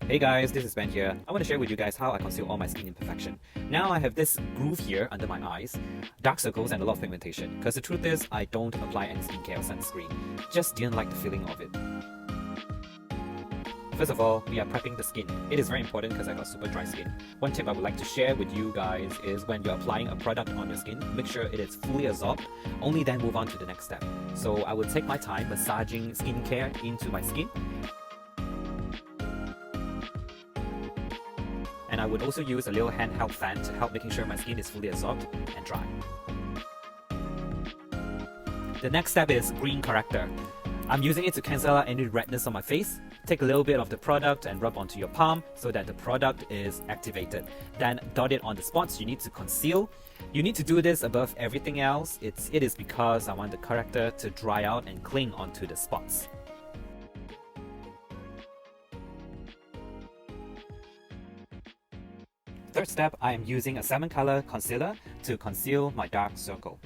Hey guys, this is Ben here. I want to share with you guys how I conceal all my skin imperfection. Now I have this groove here under my eyes, dark circles and a lot of pigmentation. Because the truth is, I don't apply any skincare or sunscreen. Just didn't like the feeling of it. First of all, we are prepping the skin. It is very important because I got super dry skin. One tip I would like to share with you guys is when you're applying a product on your skin, make sure it is fully absorbed, only then move on to the next step. So I would take my time massaging skincare into my skin. And I would also use a little handheld fan to help making sure my skin is fully absorbed and dry. The next step is green corrector. I'm using it to cancel out any redness on my face. Take a little bit of the product and rub onto your palm so that the product is activated. Then dot it on the spots you need to conceal. You need to do this above everything else. It is because I want the corrector to dry out and cling onto the spots. Third step, I am using a salmon color concealer to conceal my dark circle.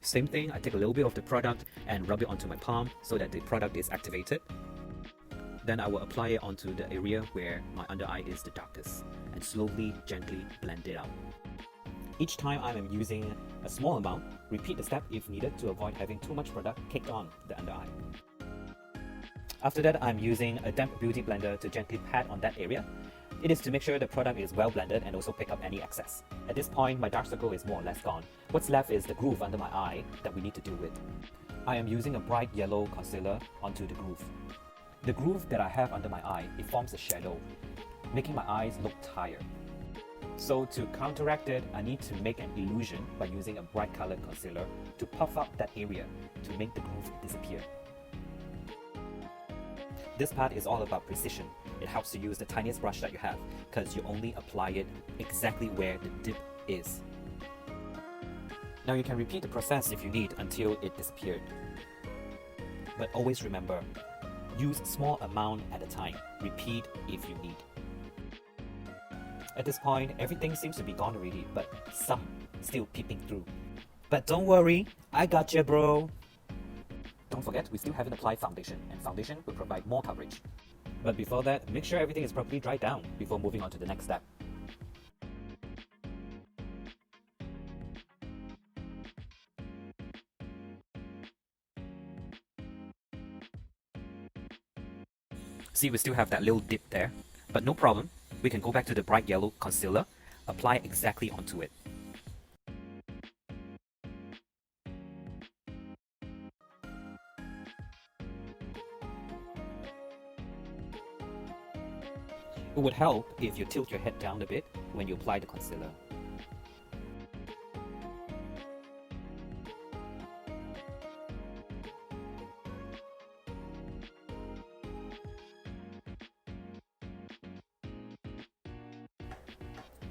Same thing, I take a little bit of the product and rub it onto my palm so that the product is activated. Then I will apply it onto the area where my under eye is the darkest and slowly, gently blend it out. Each time I am using a small amount, repeat the step if needed to avoid having too much product caked on the under eye. After that, I'm using a damp beauty blender to gently pat on that area. It is to make sure the product is well blended and also pick up any excess. At this point, my dark circle is more or less gone. What's left is the groove under my eye that we need to deal with. I am using a bright yellow concealer onto the groove. The groove that I have under my eye, it forms a shadow, making my eyes look tired. So to counteract it, I need to make an illusion by using a bright colored concealer to puff up that area to make the groove disappear. This part is all about precision. It helps to use the tiniest brush that you have because you only apply it exactly where the dip is. Now you can repeat the process if you need until it disappeared. But always remember, use small amount at a time. Repeat if you need. At this point, everything seems to be gone already, but some still peeping through. But don't worry, I got you, bro. Don't forget, we still haven't applied foundation, and foundation will provide more coverage. But before that, make sure everything is properly dried down before moving on to the next step. See, we still have that little dip there, but no problem. We can go back to the bright yellow concealer, apply exactly onto it. It would help if you tilt your head down a bit when you apply the concealer.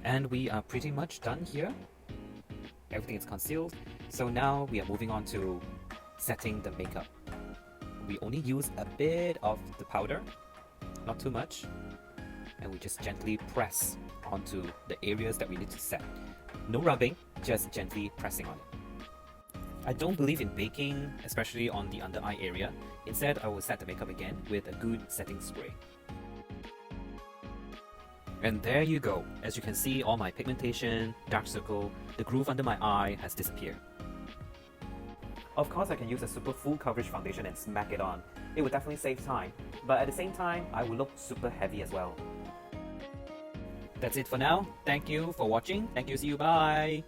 And we are pretty much done here. Everything is concealed. So now we are moving on to setting the makeup. We only use a bit of the powder, not too much. And we just gently press onto the areas that we need to set. No rubbing, just gently pressing on it. I don't believe in baking, especially on the under eye area. Instead, I will set the makeup again with a good setting spray. And there you go. As you can see, all my pigmentation, dark circle, the groove under my eye has disappeared. Of course, I can use a super full coverage foundation and smack it on. It would definitely save time, but at the same time, I will look super heavy as well. That's it for now. Thank you for watching. Thank you. See you. Bye.